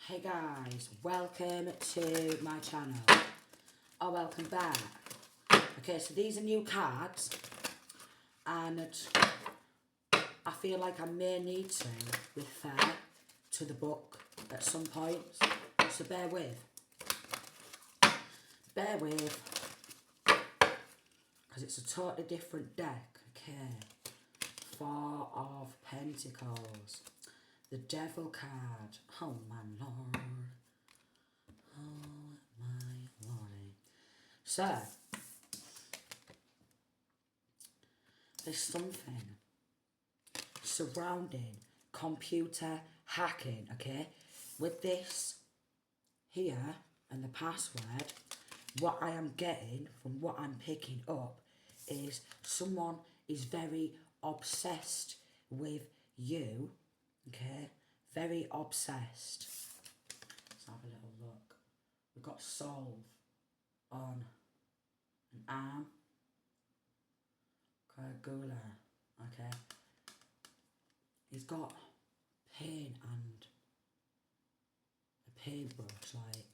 Hey guys, welcome to my channel, or welcome back. Okay, so these are new cards, and I feel like I may need to refer to the book at some point, so bear with, because it's a totally different deck. Okay, Four of Pentacles, the Devil card, oh my lord, oh my lordy. So, there's something surrounding computer hacking, okay? With this here and the password, what I am getting from what I'm picking up is someone is very obsessed with you, okay? Very obsessed. Let's have a little look. We've got solve on an arm. Gula, okay. He's got pain and a paintbrush, like,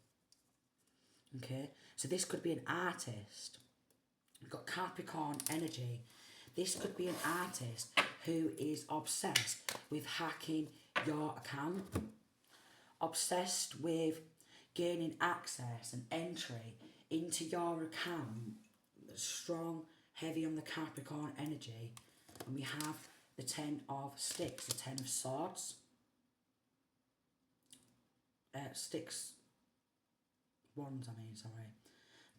okay. So this could be an artist. We've got Capricorn energy. This could be an artist who is obsessed with hacking your account, obsessed with gaining access and entry into your account. Strong, heavy on the Capricorn energy. And we have the 10 of sticks, the 10 of swords. Sticks, wands, I mean, sorry.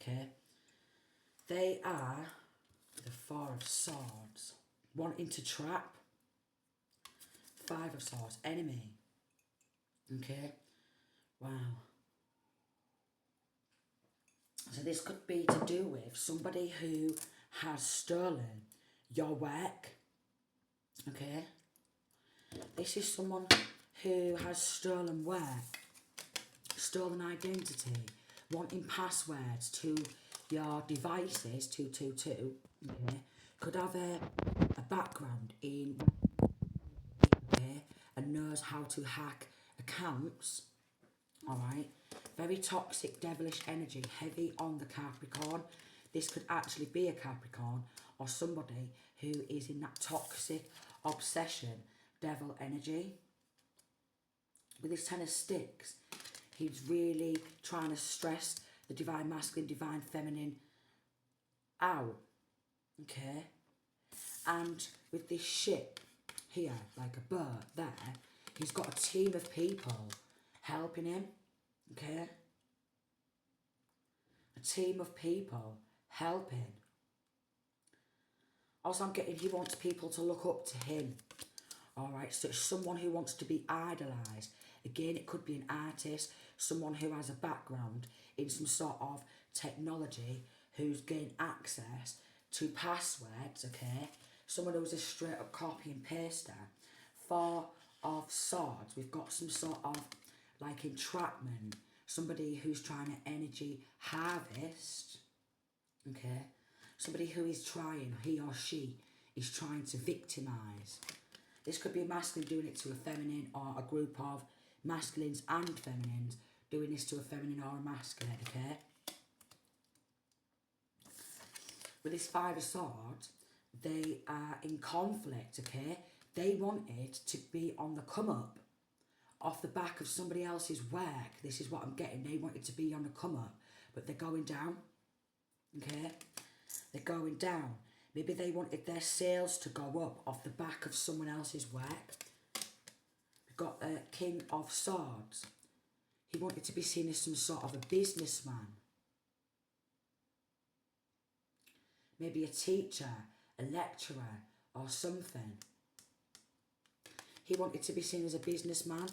Okay. They are the 4 of swords, wanting to trap. 5 of swords, enemy. Okay. Wow. So this could be to do with somebody who has stolen your work. Okay. This is someone who has stolen work, stolen identity, wanting passwords to your devices, 222, okay. Could have a background in, okay, and knows how to hack accounts, alright. Very toxic, devilish energy, heavy on the Capricorn. This could actually be a Capricorn or somebody who is in that toxic obsession, devil energy. With this 10 of sticks, he's really trying to stress the divine masculine, divine feminine out. Okay? And with this ship here, like a bird there, he's got a team of people helping him. Okay? A team of people helping. Also, I'm getting he wants people to look up to him. Alright, so it's someone who wants to be idolised. Again, it could be an artist, someone who has a background in some sort of technology, who's gained access to passwords, okay? Someone who's a straight up copy and paster. 4 of swords, we've got some sort of like entrapment, somebody who's trying to energy harvest, okay? Somebody who is trying, he or she is trying to victimise. This could be a masculine doing it to a feminine, or a group of masculines and feminines doing this to a feminine or a masculine, okay? With this 5 of swords, they are in conflict, okay? They want it to be on the come up off the back of somebody else's work. This is what I'm getting. They want it to be on the come up, but they're going down, okay? They're going down. Maybe they wanted their sales to go up off the back of someone else's work. We've got the King of Swords. He wanted to be seen as some sort of a businessman. Maybe a teacher, a lecturer, or something. He wanted to be seen as a businessman.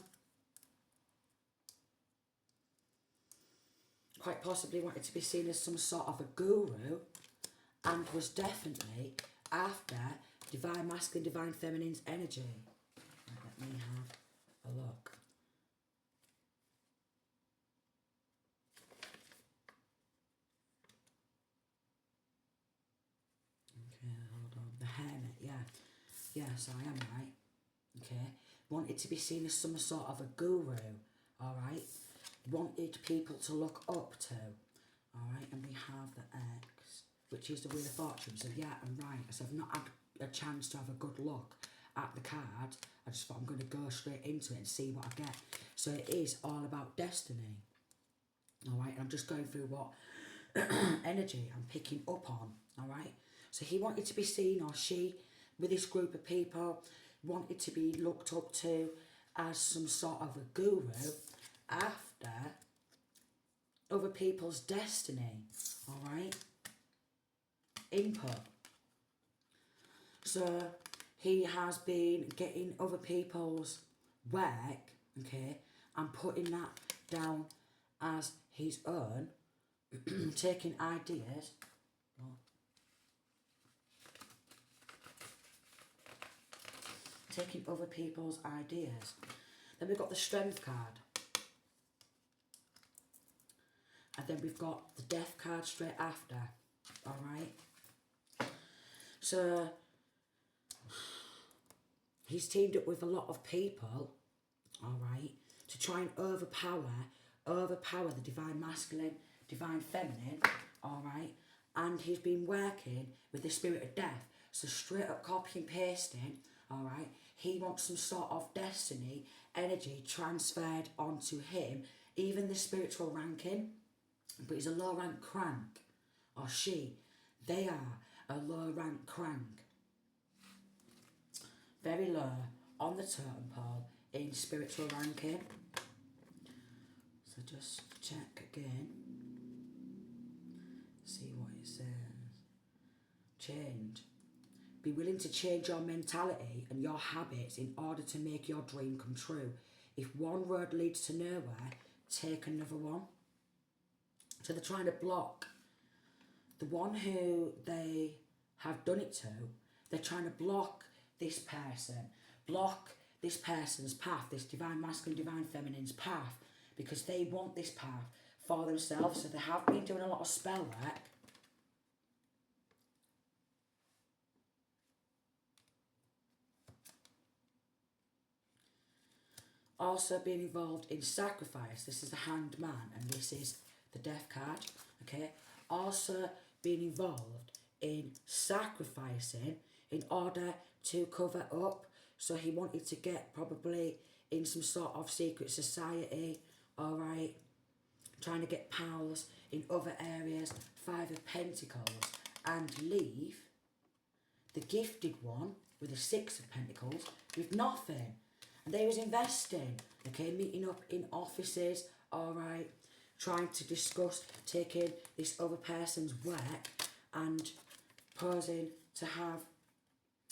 Quite possibly wanted to be seen as some sort of a guru, and was definitely after divine masculine, divine feminine's energy. Let me have a look. Okay, hold on. The Hermit, yeah. Yes, I am right. Okay. Wanted to be seen as some sort of a guru. alright, wanted people to look up to, alright, and we have the X, which is the Wheel of Fortune. So yeah, I'm right, so I've not had a chance to have a good look at the card. I just thought I'm going to go straight into it and see what I get. So it is all about destiny, alright, and I'm just going through what energy I'm picking up on, alright. So he wanted to be seen, or she, with this group of people, wanted to be looked up to as some sort of a guru after other people's destiny, alright, input. So he has been getting other people's work, okay, and putting that down as his own, taking ideas, taking other people's ideas. Then we've got the Strength card. And then we've got the Death card straight after. Alright. So he's teamed up with a lot of people, alright, to try and overpower the divine masculine, divine feminine, alright. And he's been working with the spirit of death. So straight up copy and pasting, alright. He wants some sort of destiny, energy transferred onto him, even the spiritual ranking. But he's a low rank crank, or she, they are a low rank crank. Very low on the totem pole in spiritual ranking. So just check again. See what it says. Change. Be willing to change your mentality and your habits in order to make your dream come true. If one road leads to nowhere, take another one. So they're trying to block the one who they have done it to. They're trying to block this person's path, this divine masculine, divine feminine's path, because they want this path for themselves. So they have been doing a lot of spell work. Also being involved in sacrifice. This is the Hanged Man, and this is the Death card, okay. Also being involved in sacrificing in order to cover up. So he wanted to get probably in some sort of secret society, alright, trying to get pals in other areas, 5 of Pentacles, and leave the gifted one with the 6 of Pentacles with nothing. And they was investing, okay, meeting up in offices, alright, trying to discuss taking this other person's work and posing to have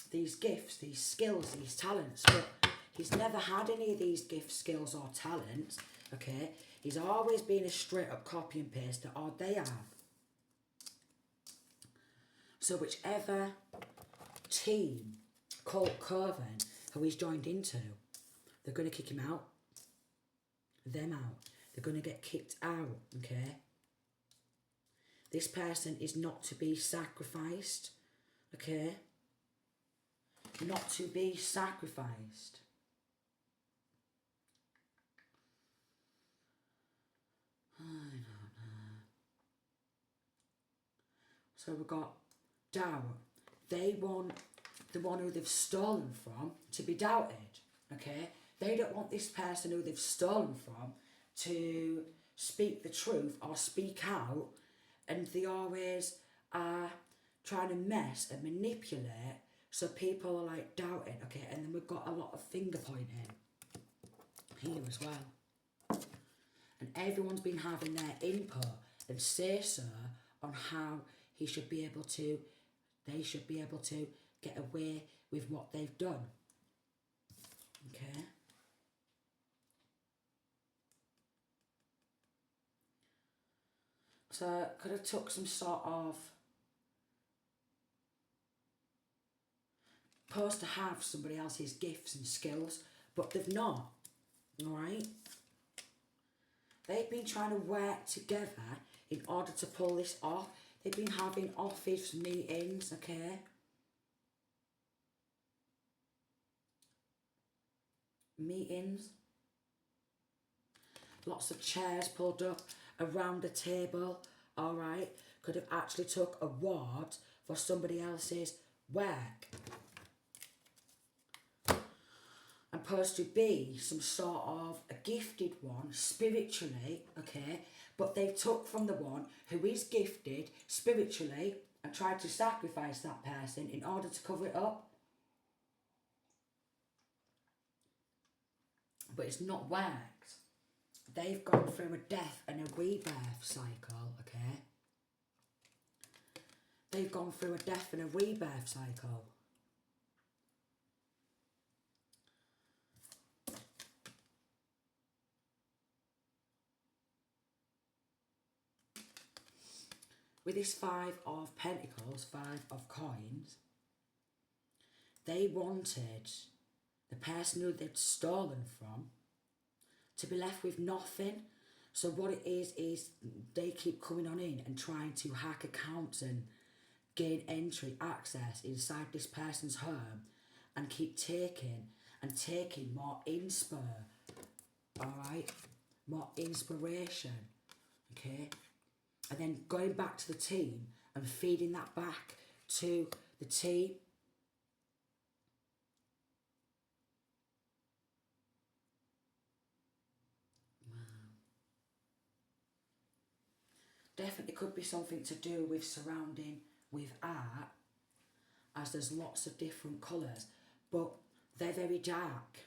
these gifts, these skills, these talents. But he's never had any of these gifts, skills or talents, okay. He's always been a straight up copy and paste, or they have. So whichever team, cult coven, who he's joined into, they're going to kick him out, them out. They're going to get kicked out, okay? This person is not to be sacrificed, okay? Not to be sacrificed. I don't know. So we've got doubt. They want the one who they've stolen from to be doubted, okay? They don't want this person who they've stolen from to speak the truth or speak out, and they always are trying to mess and manipulate, so people are like doubting, okay? And then we've got a lot of finger pointing here as well. And everyone's been having their input and say so on how they should be able to get away with what they've done, okay? So could have took some sort of supposed to have somebody else's gifts and skills, but they've not, alright? They've been trying to work together in order to pull this off. They've been having office meetings, okay? Meetings. lots of chairs pulled up around the table, all right? Could have actually took award for somebody else's work. And supposed to be some sort of a gifted one spiritually, okay? But they took from the one who is gifted spiritually and tried to sacrifice that person in order to cover it up. But it's not worked. They've gone through a death and a rebirth cycle, okay? They've gone through a death and a rebirth cycle. With this 5 of Pentacles, 5 of Coins, they wanted the person who they'd stolen from to be left with nothing. So what it is they keep coming on in and trying to hack accounts and gain entry, access inside this person's home and keep taking more alright? More inspiration, okay? And then going back to the team and feeding that back to the team. Definitely could be something to do with surrounding with art, as there's lots of different colours, but they're very dark.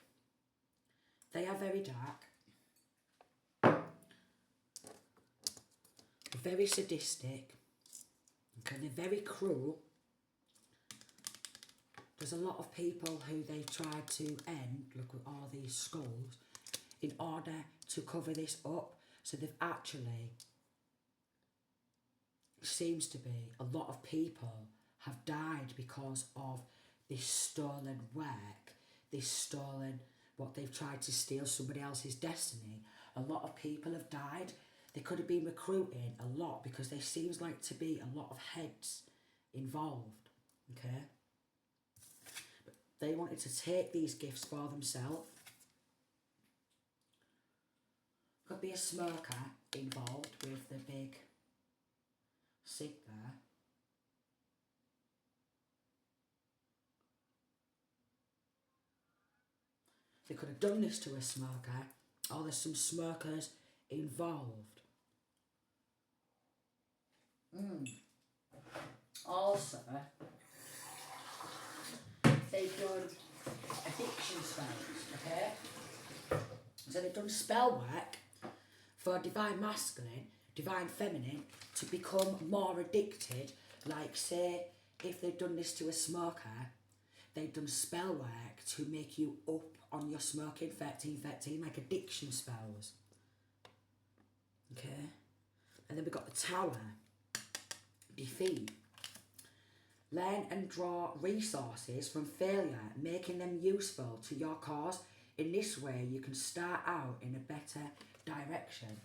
They are very dark. They're very sadistic. Okay, they're very cruel. There's a lot of people who they tried to end, look at all these skulls, in order to cover this up. So they've actually, seems to be, a lot of people have died because of this stolen work, this stolen, what they've tried to steal somebody else's destiny. A lot of people have died. They could have been recruiting a lot because there seems like to be a lot of heads involved, okay? But they wanted to take these gifts for themselves. Could be a smirker involved with the big sig there. They could have done this to a smirker, or there's some smirkers involved. Also, they've done addiction spells, okay? So they've done spell work for divine masculine, divine feminine, to become more addicted. Like, say, if they've done this to a smoker, they've done spell work to make you up on your smoking, 13, like addiction spells. Okay? And then we've got the Tower. Defeat. Learn and draw resources from failure, making them useful to your cause. In this way, you can start out in a better direction.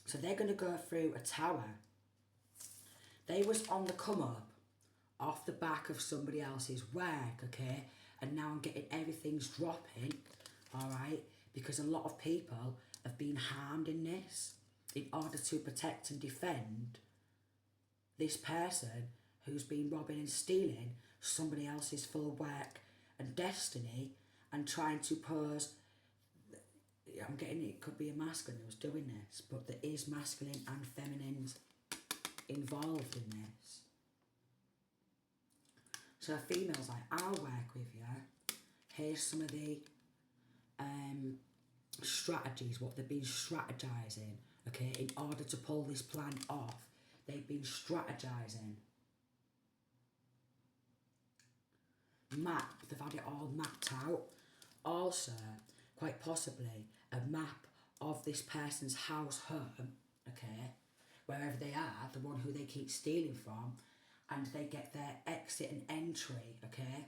So they're going to go through a tower. They was on the come up off the back of somebody else's work, okay? And now I'm getting everything's dropping, alright? Because a lot of people have been harmed in this in order to protect and defend this person who's been robbing and stealing somebody else's full work and destiny and trying to pose. I'm getting it could be a masculine who's doing this, but there is masculine and feminines involved in this. So a female's like, I'll work with you. Here's some of the strategies, what they've been strategizing, okay, in order to pull this plan off. They've been strategizing. Map, they've had it all mapped out. Also, quite possibly, a map of this person's house, home, okay, wherever they are, the one who they keep stealing from, and they get their exit and entry, okay.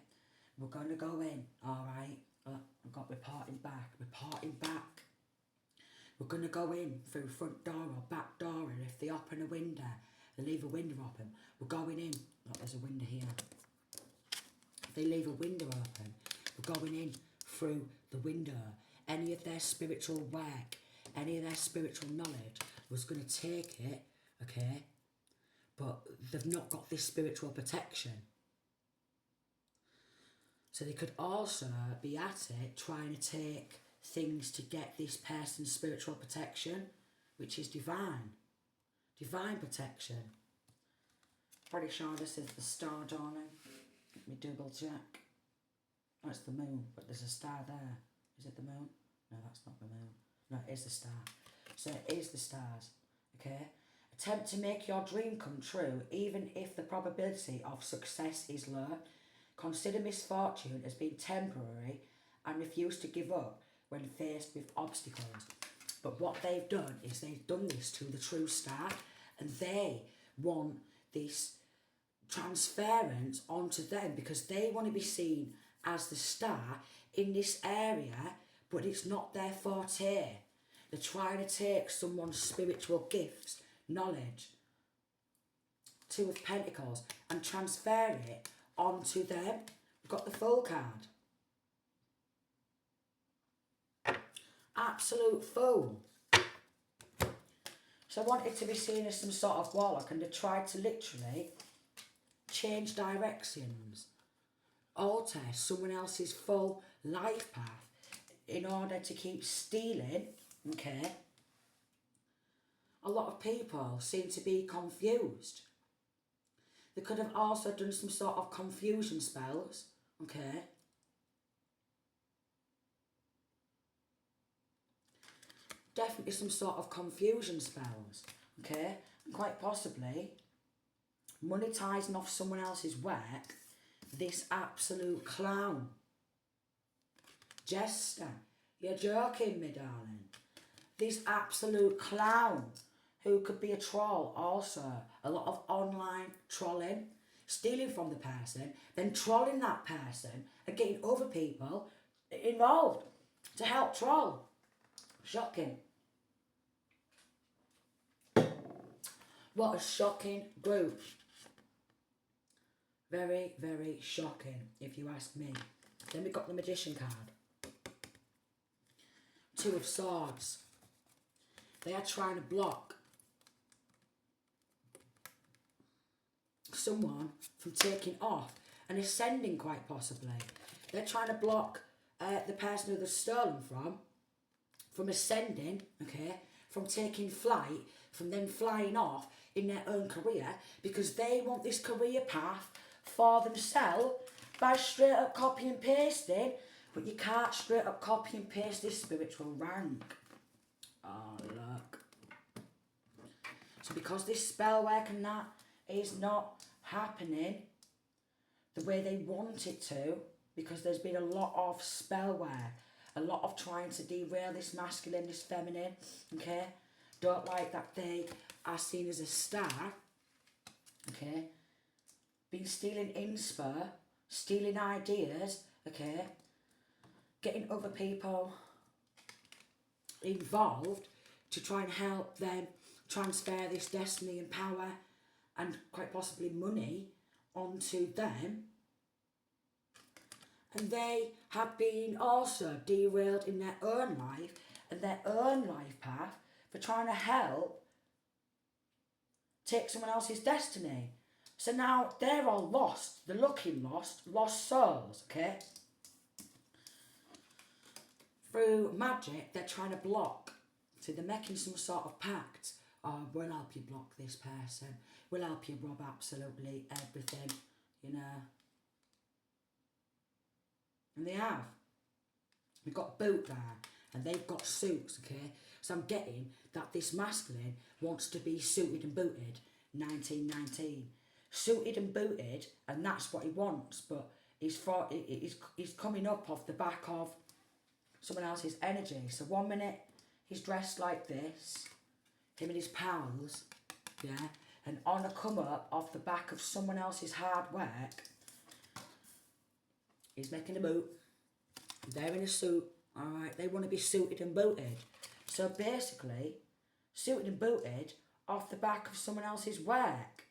We're going to go in, alright. I've got reporting back. We're going to go in through front door or back door, and if they open a window, they leave a window open, we're going in. Oh, there's a window here. If they leave a window open, we're going in through the window. Any of their spiritual work, any of their spiritual knowledge was going to take it, okay, but they've not got this spiritual protection. So they could also be at it trying to take things to get this person's spiritual protection, which is divine protection. Pretty sure this is the star, darling. Let me double check. Oh, it's the moon, but there's a star there. Is it the moon? No, that's not the moon. No, it is the star. So it is the stars, okay? Attempt to make your dream come true, even if the probability of success is low. Consider misfortune as being temporary and refuse to give up when faced with obstacles. But what they've done is they've done this to the true star, and they want this transference onto them because they want to be seen as the star in this area, but it's not their forte. They're trying to take someone's spiritual gifts, knowledge, Two of Pentacles, and transfer it onto them. We've got the Fool card. Absolute fool. So I wanted to be seen as some sort of warlock, and they tried to literally change directions, alter someone else's full life path in order to keep stealing, okay? A lot of people seem to be confused. They could have also done some sort of confusion spells, okay? Definitely some sort of confusion spells, okay? And quite possibly monetizing off someone else's work, this absolute clown. Jester, you're joking me, darling. This absolute clown, who could be a troll also. A lot of online trolling, stealing from the person, then trolling that person and getting other people involved to help troll. Shocking. What a shocking group. Very, very shocking, if you ask me. Then we've got the Magician card. Two of Swords. They are trying to block someone from taking off and ascending, quite possibly. They're trying to block the person who they've stolen from ascending, okay, from taking flight, from them flying off in their own career, because they want this career path for themselves by straight up copy and pasting, but you can't straight up copy and paste this spiritual rank. Oh, look. So because this spell work and that is not happening the way they want it to, because there's been a lot of spell work, a lot of trying to derail this masculine, this feminine, okay? Don't like that they are seen as a star, okay? Been stealing inspo, stealing ideas, okay? Getting other people involved to try and help them transfer this destiny and power and quite possibly money onto them. And they have been also derailed in their own life and their own life path for trying to help take someone else's destiny. So now they're all lost. They're looking lost souls, okay? Through magic, they're trying to block. So they're making some sort of pact. Oh, we'll help you block this person. We'll help you rob absolutely everything, you know. And they have. We've got boot there, and they've got suits, okay? So I'm getting that this masculine wants to be suited and booted, 1919. Suited and booted, and that's what he wants, but he's coming up off the back of someone else's energy. So 1 minute he's dressed like this, him and his pals, yeah, and on a come up off the back of someone else's hard work, he's making a boot, they're in a suit, alright, they want to be suited and booted. So basically, suited and booted off the back of someone else's work.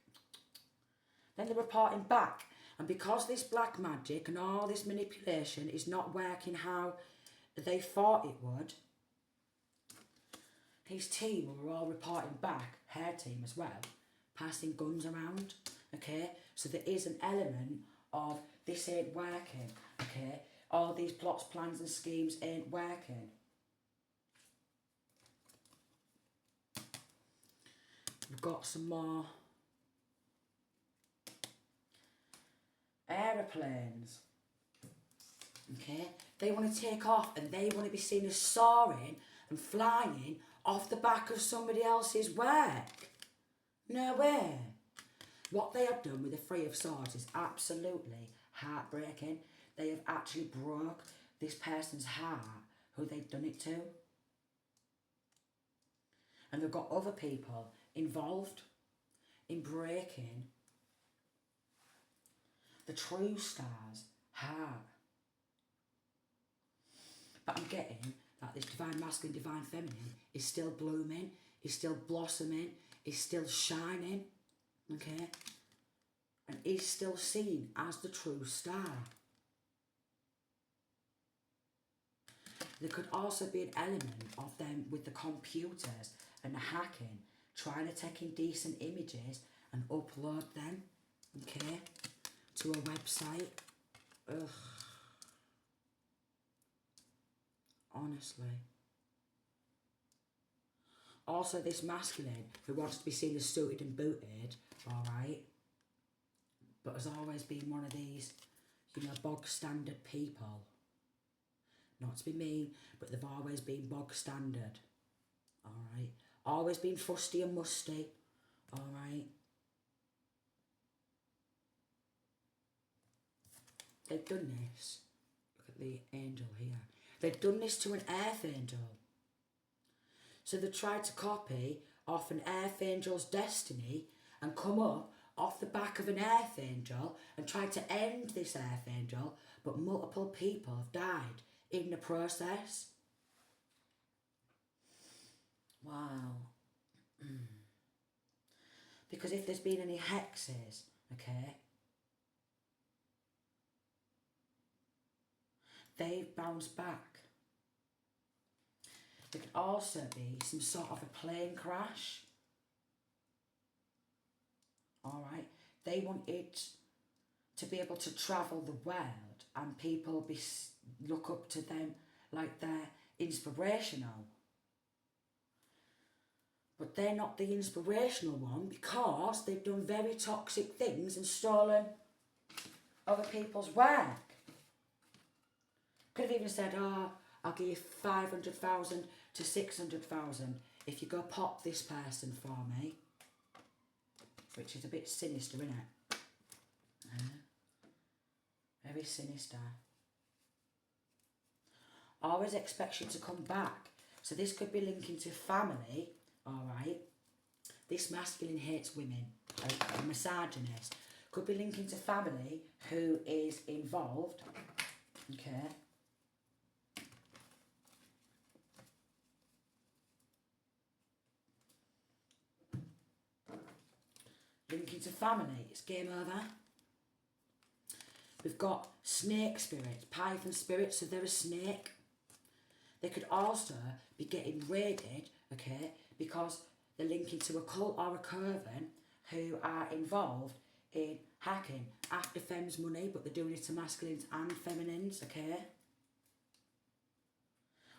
Then they're reporting back, and because this black magic and all this manipulation is not working how they thought it would, his team were all reporting back, her team as well, passing guns around, okay? So there is an element of this ain't working, okay? All these plots, plans and schemes ain't working. We've got some more aeroplanes, okay? They want to take off and they want to be seen as soaring and flying off the back of somebody else's work. No way. What they have done with the Three of Swords is absolutely heartbreaking. They have actually broke this person's heart who they've done it to. And they've got other people involved in breaking the true star's heart. But I'm getting that this divine masculine, divine feminine is still blooming, is still blossoming, is still shining, okay? And is still seen as the true star. There could also be an element of them with the computers and the hacking, trying to take indecent images and upload them, okay, to a website. Ugh. Honestly. Also, this masculine who wants to be seen as suited and booted, alright, but has always been one of these, you know, bog standard people. Not to be mean, but they've always been bog standard, alright. Always been fusty and musty, alright. They've done this. Look at the angel here. They've done this to an earth angel. So they tried to copy off an earth angel's destiny and come up off the back of an earth angel and tried to end this earth angel, but multiple people have died in the process. Wow. Because if there's been any hexes, okay, they've bounced back. There could also be some sort of a plane crash. Alright, they wanted to be able to travel the world and people look up to them like they're inspirational. But they're not the inspirational one because they've done very toxic things and stolen other people's work. Could have even said, oh, I'll give you 500,000 to 600,000 if you go pop this person for me. Which is a bit sinister, isn't it? Very sinister. Always expects you to come back. So this could be linking to family, alright? This masculine hates women, a misogynist. Could be linking to family who is involved, okay? Linking to family, it's game over. We've got snake spirits, python spirits, so they're a snake. They could also be getting raided, okay, because they're linking to a cult or a coven who are involved in hacking after fem's money, but they're doing it to masculines and feminines, okay?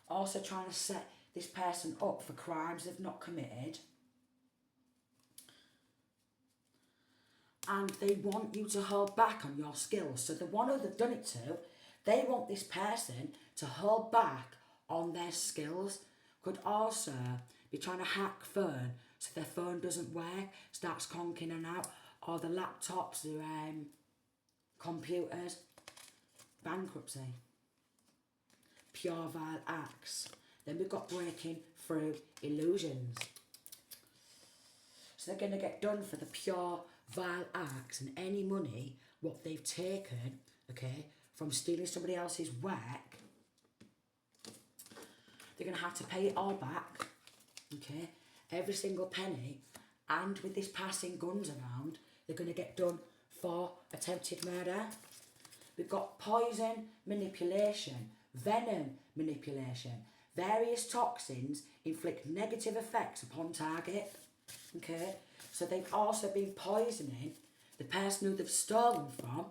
Also trying to set this person up for crimes they've not committed. And they want you to hold back on your skills. So the one who they've done it to, they want this person to hold back on their skills. Could also be trying to hack phone so their phone doesn't work, starts conking in and out, or the laptops, their computers. Bankruptcy. Pure vile acts. Then we've got breaking through illusions. So they're going to get done for the pure vile acts and any money what they've taken, okay, from stealing somebody else's work. They're going to have to pay it all back, okay, every single penny. And with this passing guns around, they're going to get done for attempted murder. We've got poison manipulation, venom manipulation, Various toxins inflict negative effects upon target. Okay, so they've also been poisoning the person who they've stolen from.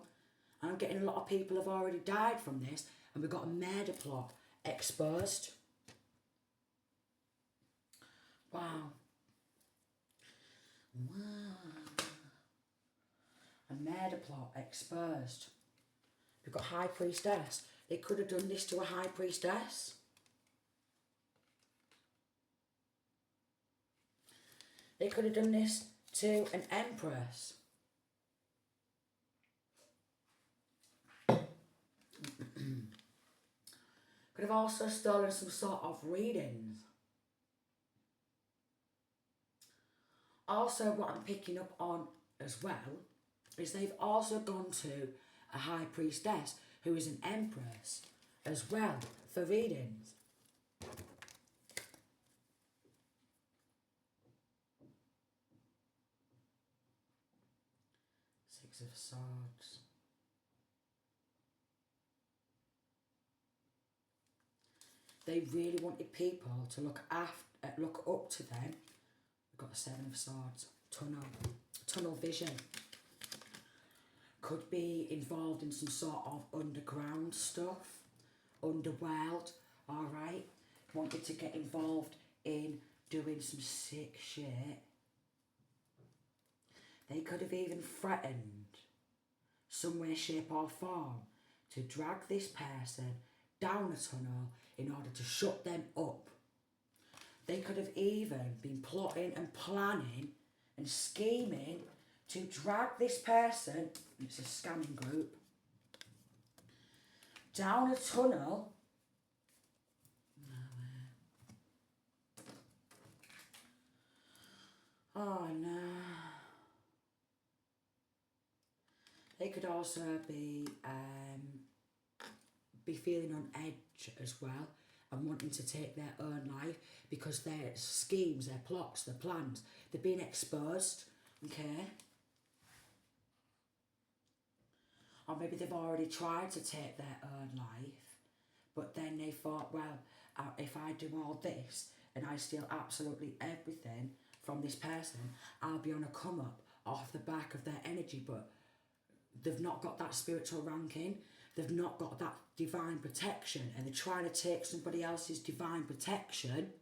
And I'm getting a lot of people have already died from this, and we've got a murder plot exposed. Wow. Wow. A murder plot exposed. We've got High Priestess. They could have done this to a High Priestess. They could have done this to an Empress. Could have also stolen some sort of readings. Also, what I'm picking up on as well is they've also gone to a High Priestess who is an Empress as well for readings. Six of Swords. They really wanted people to look up to them. We've got the Seven of Swords. Tunnel vision. Could be involved in some sort of underground stuff. Underworld. Alright. Wanted to get involved in doing some sick shit. They could have even threatened, some way, shape or form, to drag this person down a tunnel in order to shut them up. They could have even been plotting and planning and scheming to drag this person, it's a scamming group, down a tunnel. Oh no. They could also be feeling on edge as well and wanting to take their own life because their schemes, their plots, their plans, they're being exposed, okay? Or maybe they've already tried to take their own life, but then they thought, well, if I do all this and I steal absolutely everything from this person, I'll be on a come up off the back of their energy, but they've not got that spiritual ranking, they've not got that divine protection, and they're trying to take somebody else's divine protection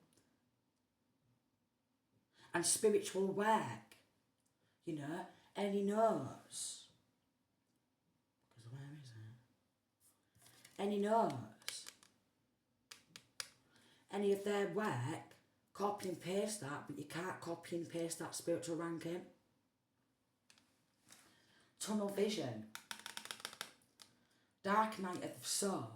and spiritual work, you know, and he knows. Because where is it? And he knows any of their work, copy and paste that, but you can't copy and paste that spiritual ranking. Tunnel vision. Dark night of the soul,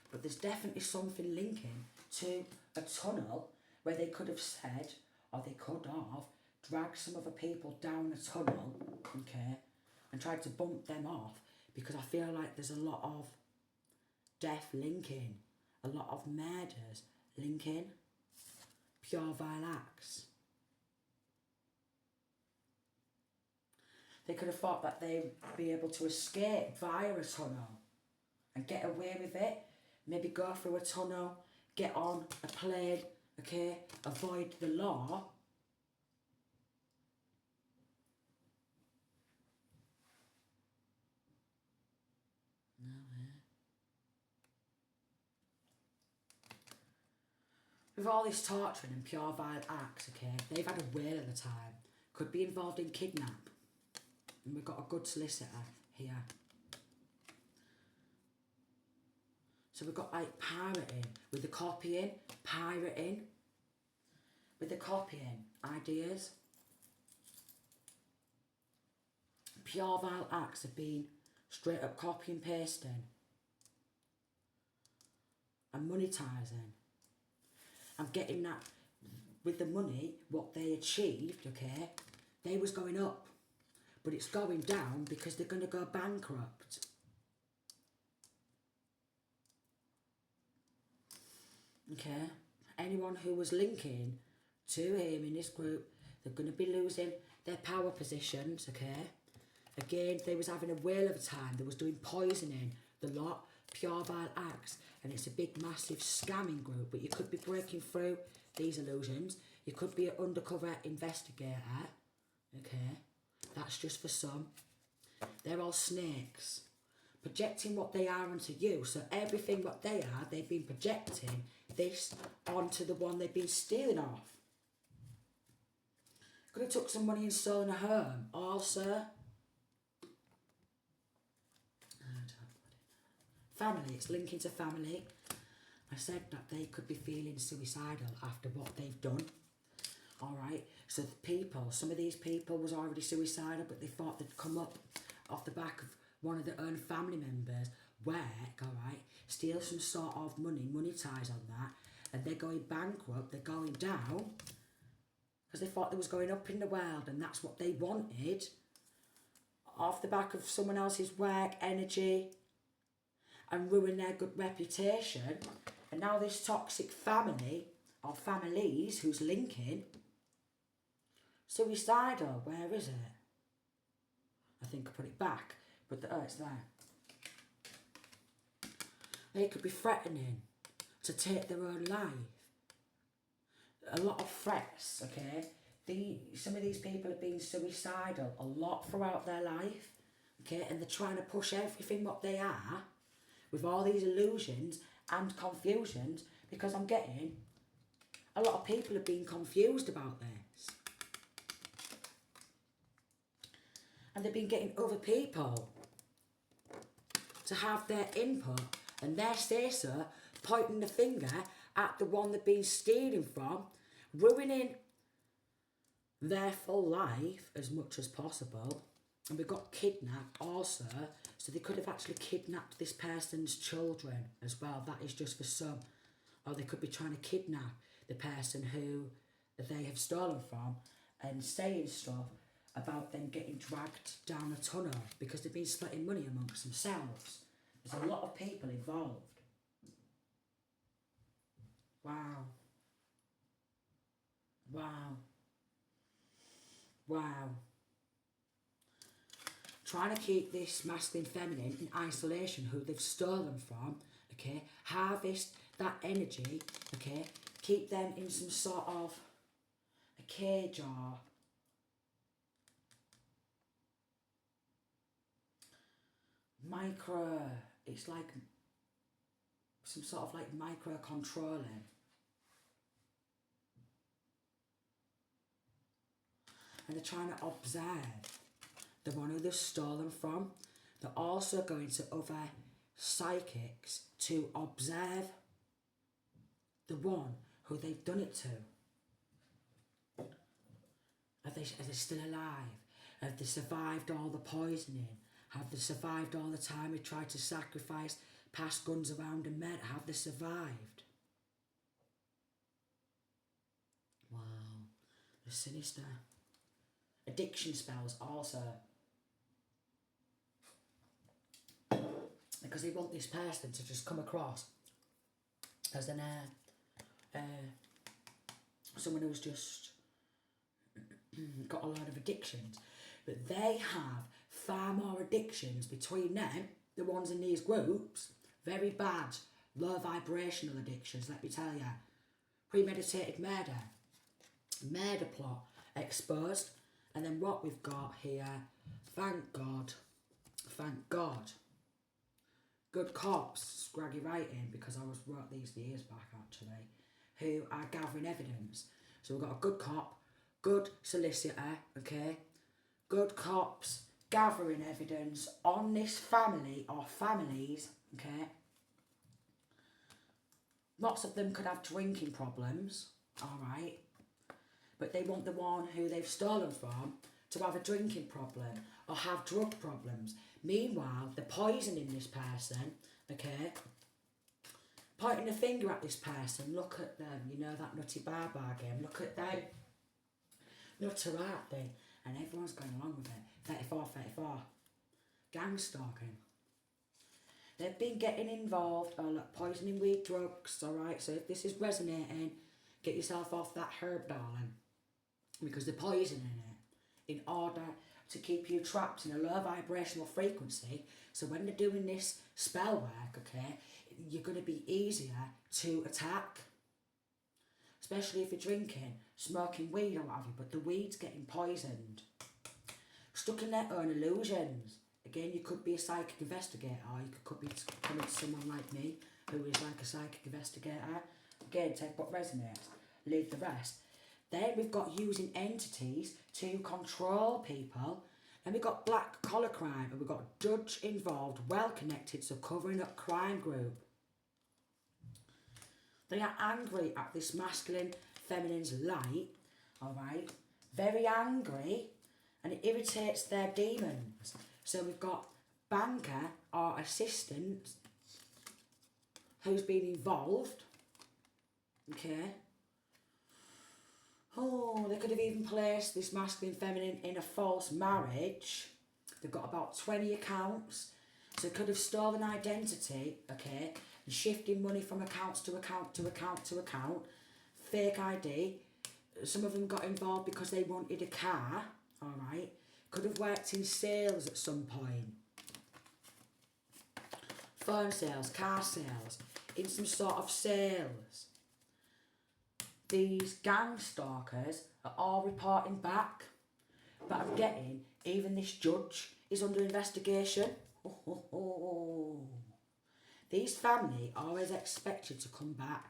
but there's definitely something linking to a tunnel where they could have said, or they could have dragged some other people down a tunnel, okay, and tried to bump them off, because I feel like there's a lot of death linking, a lot of murders linking, pure vile acts. They could have thought that they'd be able to escape via a tunnel and get away with it. Maybe go through a tunnel, get on a plane, okay, avoid the law. No way. With all this torturing and pure vile acts, okay, they've had a whale of a time. Could be involved in kidnap. And we've got a good solicitor here. So we've got like pirating, with the copying, pirating, with the copying, ideas. Pure vile acts have been straight up copy and pasting and monetising. I'm getting that with the money, what they achieved, okay, they was going up, but it's going down because they're going to go bankrupt. Okay, anyone who was linking to him in this group, they're going to be losing their power positions, okay? Again, they was having a whale of a time. They was doing poisoning, the lot. pure vile acts, and it's a big massive scamming group. But you could be breaking through these illusions. You could be an undercover investigator. Okay, that's just for some. They're all snakes, projecting what they are onto you. So everything what they are, they've been projecting this onto the one they've been stealing off. Could have took some money and stolen a home. Also, family, it's linking to family. I said that they could be feeling suicidal after what they've done. Alright, so the people, some of these people was already suicidal, but they thought they'd come up off the back of one of their own family members, work, alright, steal some sort of money ties on that, and they're going bankrupt, they're going down, because they thought they was going up in the world, and that's what they wanted, off the back of someone else's work, energy, and ruin their good reputation. And now this toxic family, or families, who's linking, suicidal, where is it? I think I put it back, but it's there. They could be threatening to take their own life. A lot of threats, okay? Some of these people have been suicidal a lot throughout their life, okay? And they're trying to push everything what they are with all these illusions and confusions, because I'm getting a lot of people have been confused about this. And they've been getting other people to have their input and their say-so, pointing the finger at the one they've been stealing from, ruining their full life as much as possible. And we got kidnapped also, so they could have actually kidnapped this person's children as well. That is just for some. Or they could be trying to kidnap the person who they have stolen from and saying stuff about them getting dragged down a tunnel because they've been splitting money amongst themselves. There's a lot of people involved. Wow. Wow. Wow. Trying to keep this masculine feminine in isolation who they've stolen from, okay? Harvest that energy, okay? Keep them in some sort of a cage or it's like some sort of like micro controlling. And they're trying to observe the one who they've stolen from. They're also going to other psychics to observe the one who they've done it to. Are they still alive? Have they survived all the poisoning? Have they survived all the time we tried to sacrifice, pass guns around and men? Have they survived? Wow. The Sinister. Addiction spells also. Because they want this person to just come across as an someone who's just got a lot of addictions. But they have far more addictions between them, the ones in these groups, very bad, low vibrational addictions, let me tell you. Premeditated murder, murder plot exposed, and then what we've got here, thank God, good cops, scraggy writing, because I wrote these years back actually, who are gathering evidence. So we've got a good cop, good solicitor, okay, good cops gathering evidence on this family or families, okay. Lots of them could have drinking problems, alright, but they want the one who they've stolen from to have a drinking problem or have drug problems. Meanwhile, they're poisoning this person, okay, pointing the finger at this person. Look at them, you know that nutty bar game, look at them. Nutter, aren't they? And everyone's going along with it. 34. Gang stalking. They've been getting involved, like poisoning weed, drugs, alright? So if this is resonating, get yourself off that herb, darling. Because they're poisoning it in order to keep you trapped in a low vibrational frequency. So when they're doing this spell work, okay, you're going to be easier to attack. Especially if you're drinking, smoking weed or what have you, but the weed's getting poisoned. Stuck in their own illusions. Again, you could be a psychic investigator, or you could be coming to someone like me, who is like a psychic investigator. Again, take what resonates, leave the rest. Then we've got using entities to control people. Then we've got black collar crime, and we've got judge involved, well connected, so covering up crime group. They are angry at this masculine, feminine's light, alright? Very angry, and it irritates their demons. So we've got banker or assistant who's been involved, okay? Oh, they could have even placed this masculine feminine in a false marriage. They've got about 20 accounts. So they could have stolen identity, okay, and shifting money from accounts to account to account to account. Fake ID. Some of them got involved because they wanted a car, alright. Could have worked in sales at some point. Phone sales, car sales, in some sort of sales. These gang stalkers are all reporting back, but I'm getting even this judge is under investigation. These family are always expected to come back.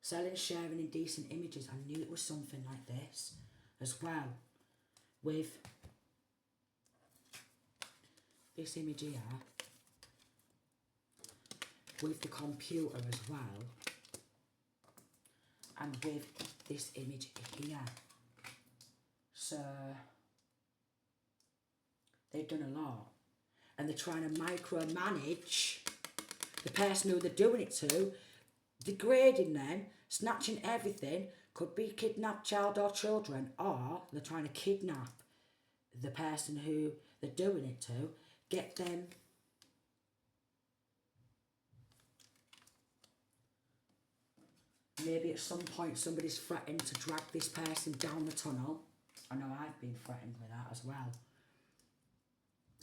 Selling, sharing indecent images. I knew it was something like this as well. With this image here, with the computer as well. And with this image here. So they've done a lot. And they're trying to micromanage the person who they're doing it to, degrading them, snatching everything. Could be kidnapped child or children, or they're trying to kidnap the person who they're doing it to, get them maybe at some point somebody's threatened to drag this person down the tunnel. I know I've been threatened with that as well.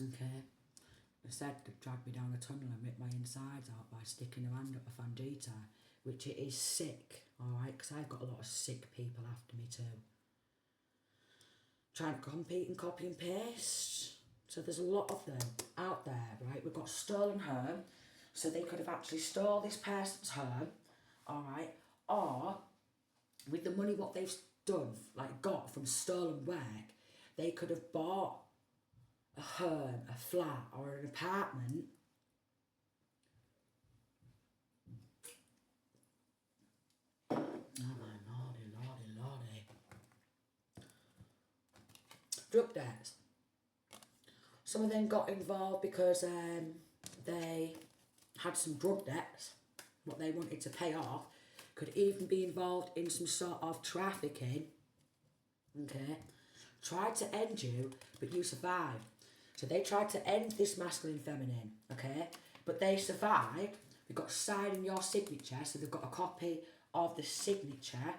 Okay. They said to drag me down the tunnel and rip my insides out by sticking their hand up a Fandita, which it is sick, alright, because I've got a lot of sick people after me too. Trying to compete and copy and paste. So there's a lot of them out there, right? We've got stolen home, so they could have actually stole this person's home, alright, or with the money what they've done, like got from stolen work, they could have bought a home, a flat or an apartment lordy. Drug debts. Some of them got involved because they had some drug debts, what they wanted to pay off. Could even be involved in some sort of trafficking. Okay. Tried to end you, but you survived. So they tried to end this masculine feminine, okay? But they survived. They've got signing your signature, so they've got a copy of the signature,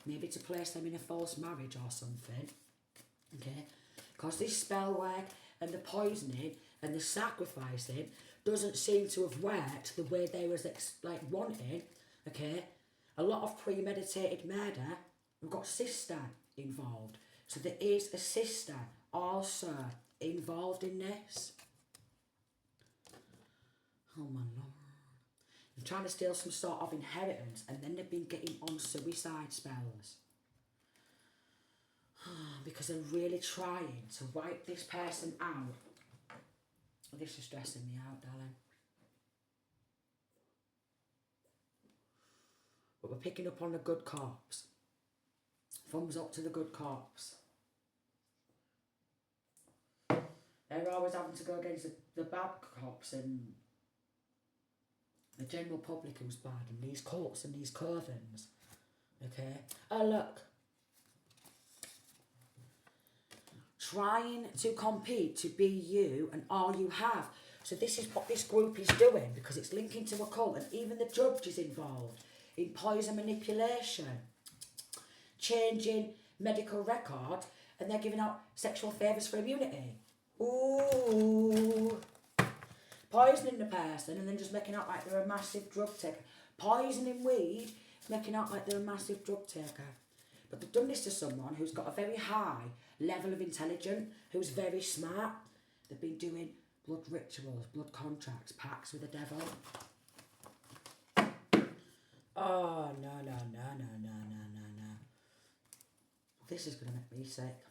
maybe to place them in a false marriage or something, okay? Because this spell work and the poisoning and the sacrificing doesn't seem to have worked the way they was wanting, okay? A lot of premeditated murder. We've got sister involved. So there is a sister also involved in this. Oh my lord. They're trying to steal some sort of inheritance, and then they've been getting on suicide spells. Because they're really trying to wipe this person out. This is stressing me out, darling. But we're picking up on the good cops. Thumbs up to the good cops. They're always having to go against the bad cops and the general public who's bad, and these cults and these covens. Okay? Oh, look. Trying to compete to be you and all you have. So this is what this group is doing, because it's linking to a cult, and even the judge is involved in poison manipulation, changing medical record and they're giving out sexual favours for immunity. Ooh. Poisoning the person and then just making out like they're a massive drug taker. Poisoning weed, making out like they're a massive drug taker. But they've done this to someone who's got a very high level of intelligence, who's very smart. They've been doing blood rituals, blood contracts, pacts with the devil. Oh, no. This is going to make me sick.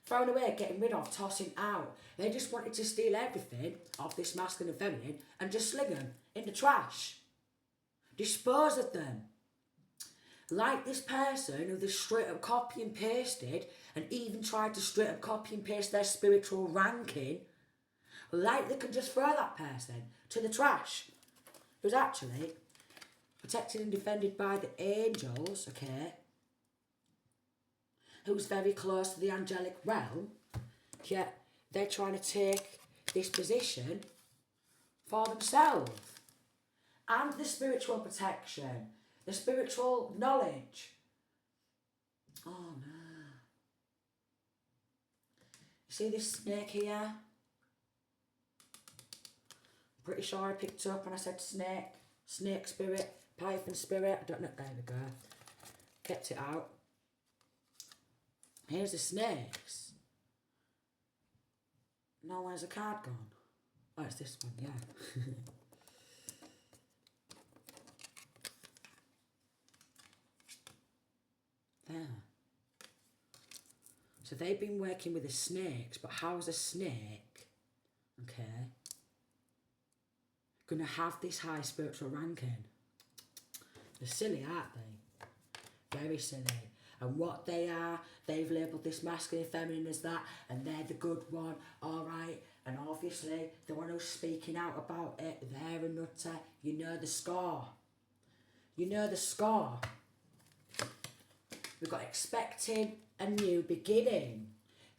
Thrown away, getting rid of, tossing out. They just wanted to steal everything of this masculine and feminine and just sling them in the trash. Dispose of them. Like this person who they straight up copy and pasted and even tried to straight up copy and paste their spiritual ranking. Like they can just throw that person to the trash. Who's actually protected and defended by the angels, okay? Who's very close to the angelic realm, yet they're trying to take this position for themselves. And the spiritual protection, the spiritual knowledge. Oh no. You see this snake here? I'm pretty sure I picked up when I said snake. Snake spirit, python spirit, I don't know, there we go. Kept it out. Here's the snakes. No, where's the card gone? Oh, it's this one, yeah. There. So they've been working with the snakes, but how's a snake, okay, going to have this high spiritual ranking? They're silly, aren't they? Very silly. And what they are, they've labelled this masculine and feminine as that, and they're the good one, alright? And obviously, the one who's speaking out about it, they're a nutter. You know the score. You know the score. We've got expecting a new beginning.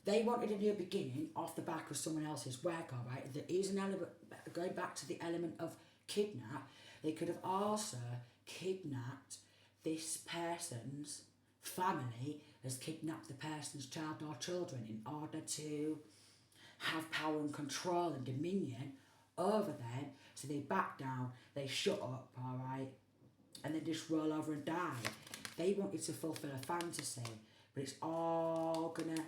They wanted a new beginning off the back of someone else's work, alright? There is an element, going back to the element of kidnap, they could have also kidnapped this person's family, has kidnapped the person's child or children in order to have power and control and dominion over them. So they back down, they shut up, alright? And they just roll over and die. They wanted to fulfill a fantasy, but it's all gonna...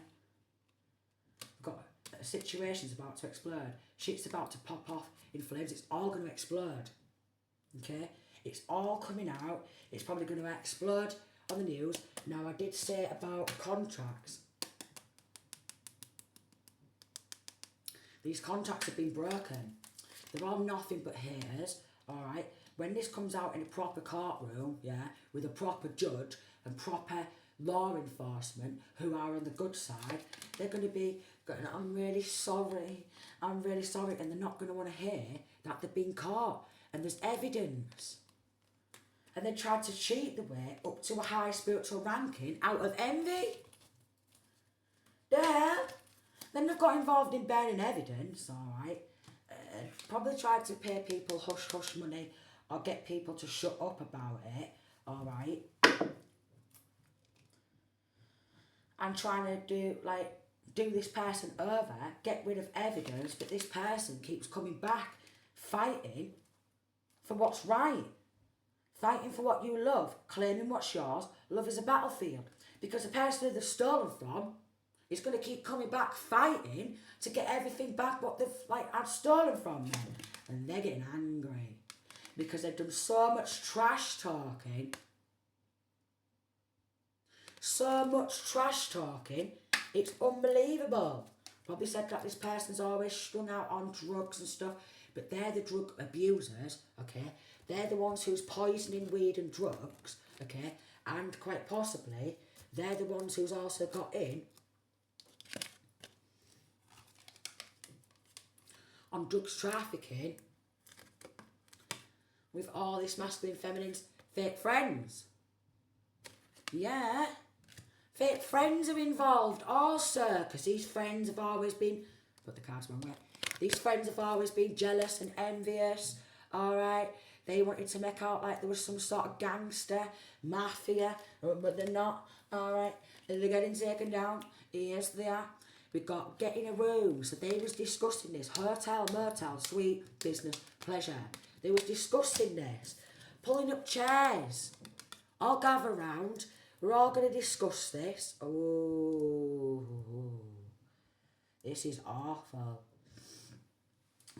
Got situation's about to explode. Shit's about to pop off in flames. It's all gonna explode. Okay? It's all coming out. It's probably gonna explode on the news. Now, I did say about contracts. These contracts have been broken. They're all nothing but haters, alright? When this comes out in a proper courtroom, yeah, with a proper judge and proper law enforcement who are on the good side, they're going to be going, I'm really sorry, and they're not going to want to hear that they've been caught and there's evidence. And they tried to cheat the way up to a high spiritual ranking out of envy. Yeah. Then they've got involved in bearing evidence, alright. Probably tried to pay people hush-hush money or get people to shut up about it, alright. And trying to do this person over, get rid of evidence, but this person keeps coming back, fighting for what's right. Fighting for what you love, claiming what's yours. Love is a battlefield. Because the person who they've stolen from is going to keep coming back fighting to get everything back what they've had stolen from them. And they're getting angry. Because they've done so much trash talking. So much trash talking. It's unbelievable. Probably said that this person's always strung out on drugs and stuff. But they're the drug abusers, okay? They're the ones who's poisoning weed and drugs, okay? And quite possibly, they're the ones who's also got in on drugs trafficking with all this masculine feminine's fake friends. Yeah. Fake friends are involved also, because these friends have always been... Put the cards wrong way. These friends have always been jealous and envious, alright? They wanted to make out like there was some sort of gangster, mafia, but they're not, alright? They're getting taken down. Yes, they are. We got get in a room. So they was discussing this. Hotel, motel, suite, business, pleasure. They was discussing this. Pulling up chairs. All gather round. We're all going to discuss this. Oh, this is awful.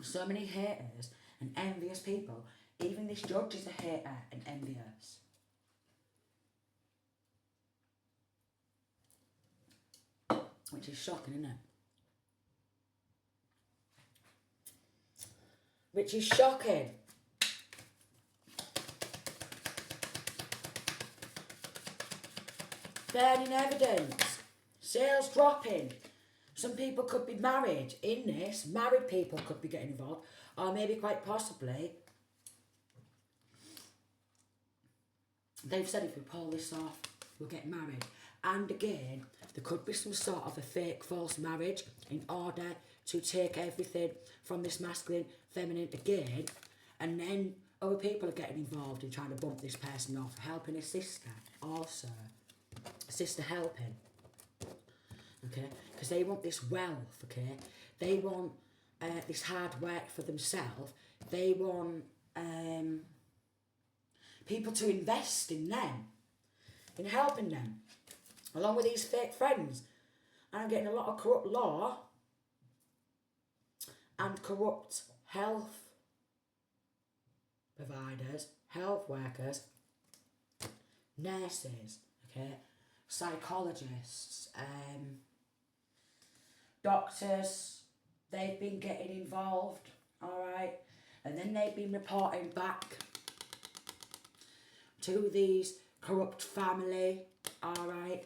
So many haters and envious people. Even this judge is a hater and envious. Which is shocking, isn't it? Which is shocking. Burning evidence. Sales dropping. Some people could be married in this. Married people could be getting involved. Or maybe quite possibly, they've said if we pull this off, we'll get married. And again, there could be some sort of a fake false marriage in order to take everything from this masculine, feminine again. And then other people are getting involved in trying to bump this person off. Helping a sister also. A sister helping. Okay, because they want this wealth, okay? They want this hard work for themselves. They want people to invest in them, in helping them, along with these fake friends. And I'm getting a lot of corrupt law and corrupt health providers, health workers, nurses, okay, psychologists, doctors. They've been getting involved, alright, and then they've been reporting back to these corrupt family, alright.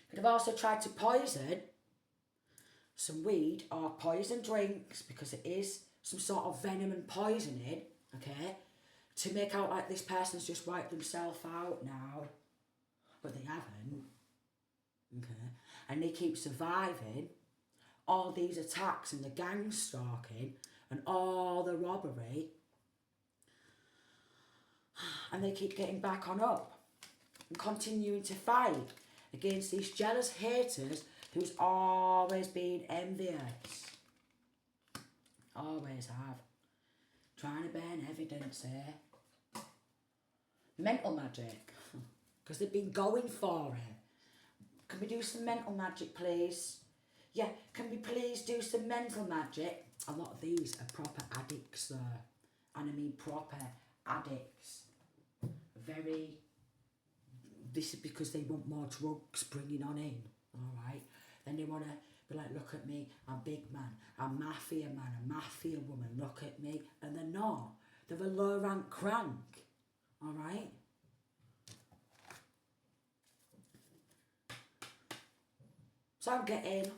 Could have also tried to poison some weed or poison drinks, because it is some sort of venom and poisoning, okay, to make out like this person's just wiped themselves out now, but they haven't, okay, and they keep surviving all these attacks and the gang stalking and all the robbery, and they keep getting back on up and continuing to fight against these jealous haters who's always been envious. Always have. Trying to burn evidence here. Mental magic. Because they've been going for it. Can we do some mental magic, please? Yeah, can we please do some mental magic? A lot of these are proper addicts, though. And I mean proper addicts. This is because they want more drugs bringing on in, alright? Then they want to be like, look at me, I'm big man, I'm mafia man, I'm mafia woman, look at me. And they're not. They're a low rank crank, alright? So I'm getting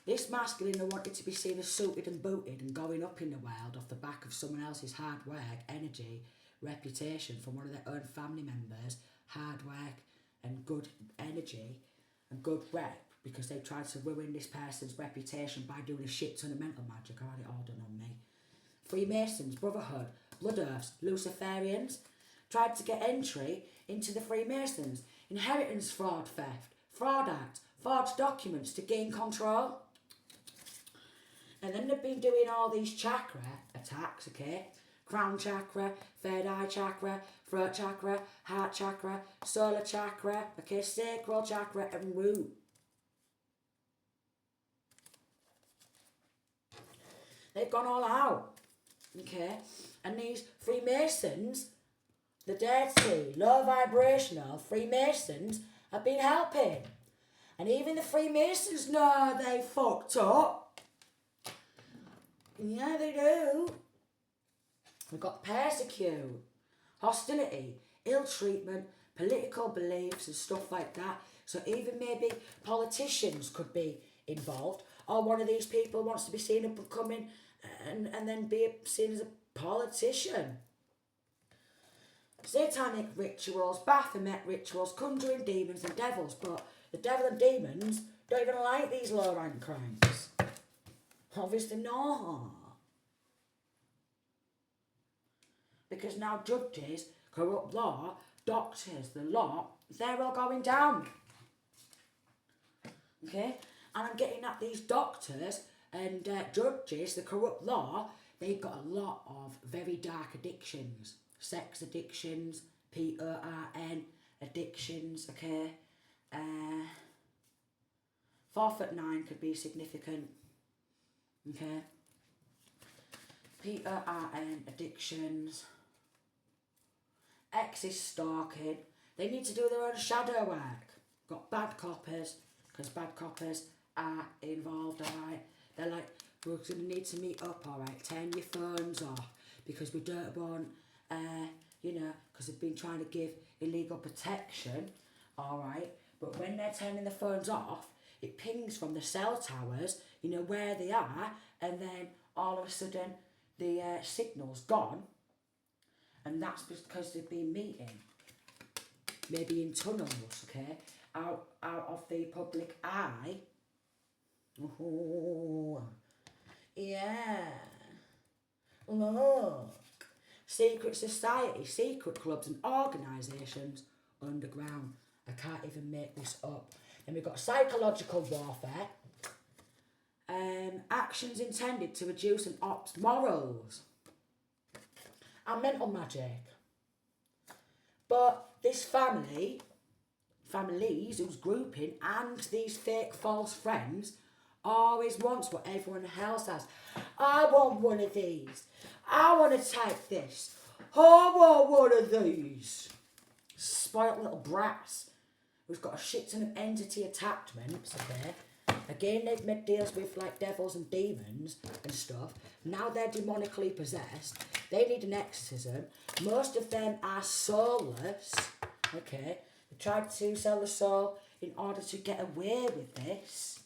this masculine who wanted to be seen as suited and booted and going up in the world off the back of someone else's hard work, energy, reputation from one of their own family members, hard work and good energy and good rep, because they tried to ruin this person's reputation by doing a shit ton of mental magic. I had it all done on me. Freemasons, Brotherhood, Blood Earths, Luciferians tried to get entry into the Freemasons. Inheritance fraud theft, fraud act, forged documents to gain control. And then they've been doing all these chakra attacks, okay? Crown chakra, third eye chakra, throat chakra, heart chakra, solar chakra, okay, sacral chakra and root. They've gone all out, okay? And these Freemasons, the dirty, low vibrational Freemasons have been helping. And even the Freemasons know they fucked up. Yeah, they do. We've got persecute, hostility, ill treatment, political beliefs and stuff like that. So even maybe politicians could be involved, or one of these people wants to be seen as becoming and then be seen as a politician. Satanic rituals, Baphomet rituals, conjuring demons and devils, but the devil and demons don't even like these low rank crimes. Obviously not. Because now judges, corrupt law, doctors, the lot, they're all going down. Okay? And I'm getting at these doctors and judges, the corrupt law, they've got a lot of very dark addictions. Sex addictions, PERN addictions, okay? 4'9" could be significant, okay? PERN addictions. X is stalking. They need to do their own shadow work. Got bad coppers, because bad coppers are involved, alright? They're like, we're going to need to meet up, alright? Turn your phones off, because we don't want, because they've been trying to give illegal protection, alright? But when they're turning the phones off, it pings from the cell towers, where they are, and then all of a sudden the signal's gone, and that's because they've been meeting, maybe in tunnels, okay, out of the public eye. Oh, yeah. Look. Secret society, secret clubs and organisations underground. I can't even make this up. Then we've got psychological warfare. Actions intended to reduce an op's morals. And mental magic. But this families who's grouping, and these fake false friends always wants what everyone else has. I want one of these. I want to take this. I want one of these. Spoilt little brats who's got a shit ton of entity attachments, okay? Again, they've made deals with like devils and demons and stuff. Now they're demonically possessed. They need an exorcism. Most of them are soulless, okay? They tried to sell the soul in order to get away with this.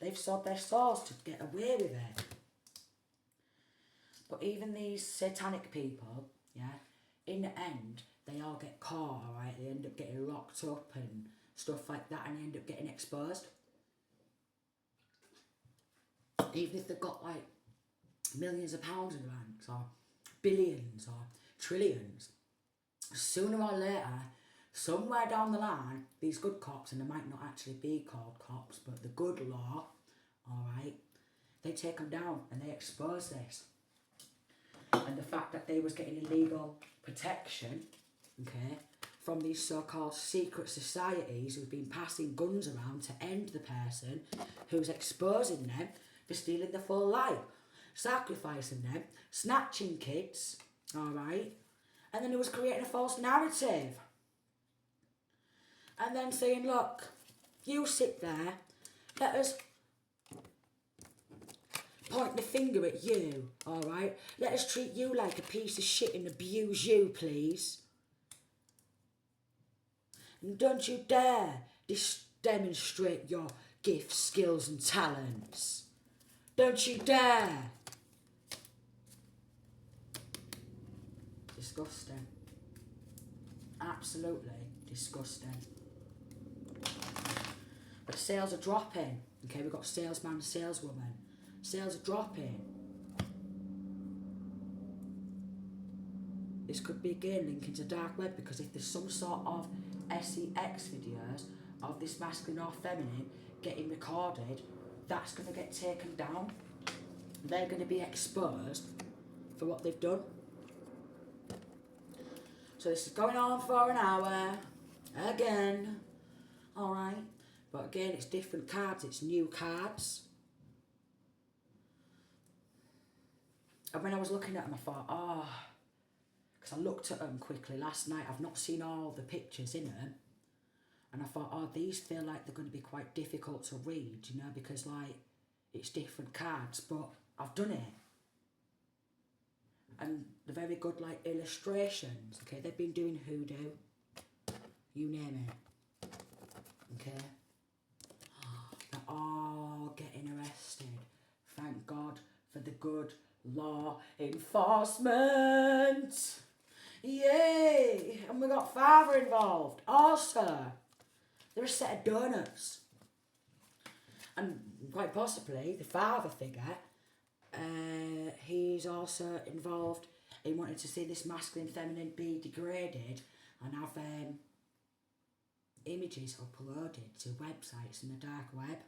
They've sold their souls to get away with it. But even these satanic people, yeah, in the end, they all get caught, alright? They end up getting locked up and stuff like that, and they end up getting exposed. Even if they've got like millions of pounds in the banks, or billions, or trillions, sooner or later, somewhere down the line, these good cops, and they might not actually be called cops, but the good law, alright, they take them down and they expose this. And the fact that they was getting illegal protection, okay, from these so-called secret societies who've been passing guns around to end the person who's exposing them for stealing the full life, sacrificing them, snatching kids, alright, and then it was creating a false narrative. And then saying, look, you sit there, let us point the finger at you, alright? Let us treat you like a piece of shit and abuse you, please. And don't you dare demonstrate your gifts, skills and talents. Don't you dare. Disgusting. Absolutely disgusting. But sales are dropping. Okay, we've got salesman, saleswoman. Sales are dropping. This could be again linking to dark web, because if there's some sort of sex videos of this masculine or feminine getting recorded, that's going to get taken down. They're going to be exposed for what they've done. So this is going on for an hour again. Alright, but again, it's different cards, it's new cards. And when I was looking at them, I thought, because I looked at them quickly last night. I've not seen all the pictures in them. And I thought, these feel like they're going to be quite difficult to read, because, like, it's different cards. But I've done it. And they're very good, like, illustrations, okay? They've been doing hoodoo. You name it. Okay? They're all getting arrested. Thank God for the good law enforcement. Yay! And we got father involved also. They're a set of donuts. And quite possibly the father figure, he's also involved He wanted to see this masculine, feminine be degraded and have images uploaded to websites in the dark web.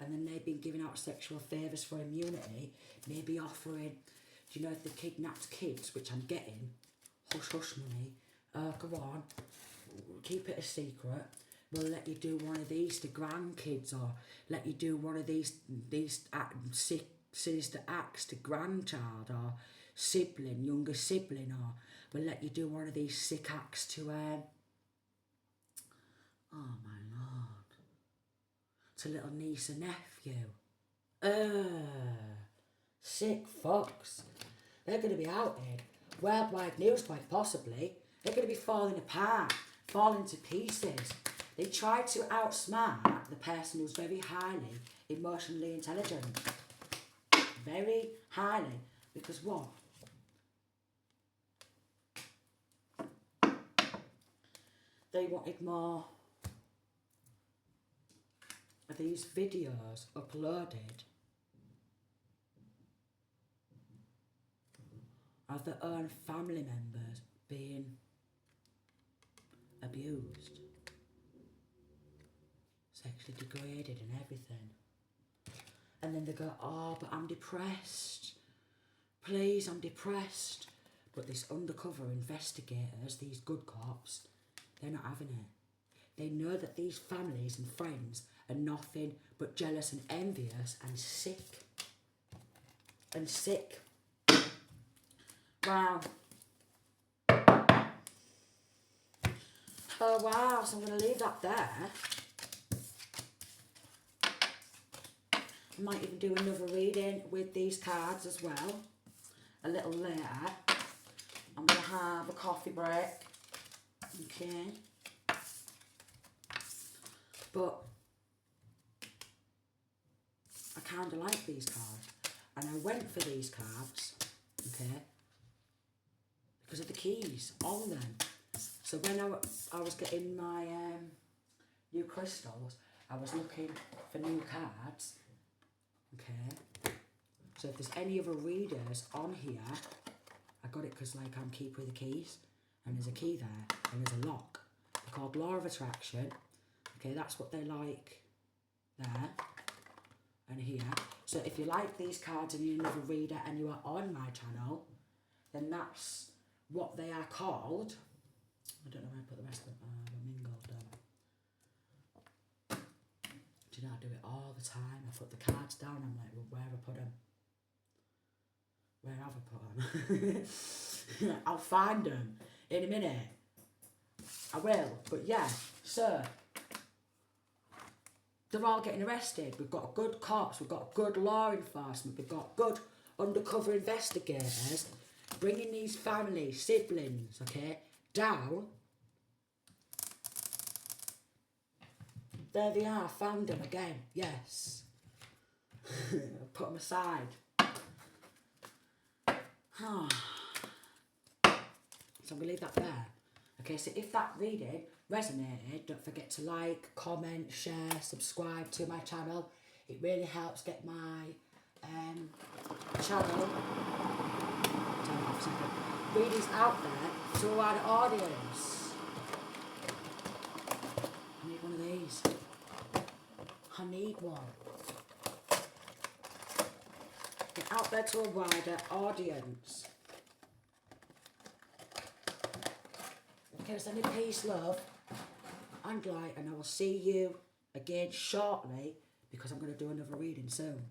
And then they've been giving out sexual favours for immunity, maybe offering, do you know, if they kidnapped kids, which I'm getting, hush money, come on, keep it a secret, we'll let you do one of these to grandkids, or let you do one of these sick, sinister acts to grandchild, or sibling, younger sibling, or we'll let you do one of these sick acts to, oh my lord, to little niece and nephew. Sick fucks. They're going to be outed. Worldwide news, quite possibly. They're going to be falling apart, falling to pieces. They try to outsmart the person who's very highly emotionally intelligent. Very highly. Because what? They wanted more of these videos uploaded of their own family members being abused, sexually degraded and everything. And then they go, oh, but I'm depressed. Please, I'm depressed. But this undercover investigators, these good cops, they're not having it. They know that these families and friends are nothing but jealous and envious and sick. And sick. Wow. Oh wow, so I'm going to leave that there. I might even do another reading with these cards as well. A little later. I'm going to have a coffee break. Okay. But I kind of like these cards. And I went for these cards, okay, because of the keys on them. So when I was getting my new crystals, I was looking for new cards, okay. So if there's any other readers on here, I got it because like I'm keeper of the keys, and there's a key there, and there's a lock. They're called Law of Attraction. Okay, that's what they like there and here. So if you like these cards and you're another reader and you are on my channel, then that's what they are called. I don't know where I put the rest of them. I mingled them. Do you know, I do it all the time. I put the cards down, I'm like, well, where have I put them? Where have I put them? I'll find them in a minute. I will, but yeah, so they're all getting arrested. We've got good cops, we've got good law enforcement, we've got good undercover investigators bringing these families, siblings, okay, down. There they are, found them again, yes. Put them aside. So I'm going to leave that there. Okay, so if that reading resonated, don't forget to like, comment, share, subscribe to my channel. It really helps get my channel readings out there to a wider audience. I need one of these. I need one. Get out there to a wider audience. Okay, send me peace, love, and light, and I will see you again shortly because I'm going to do another reading soon.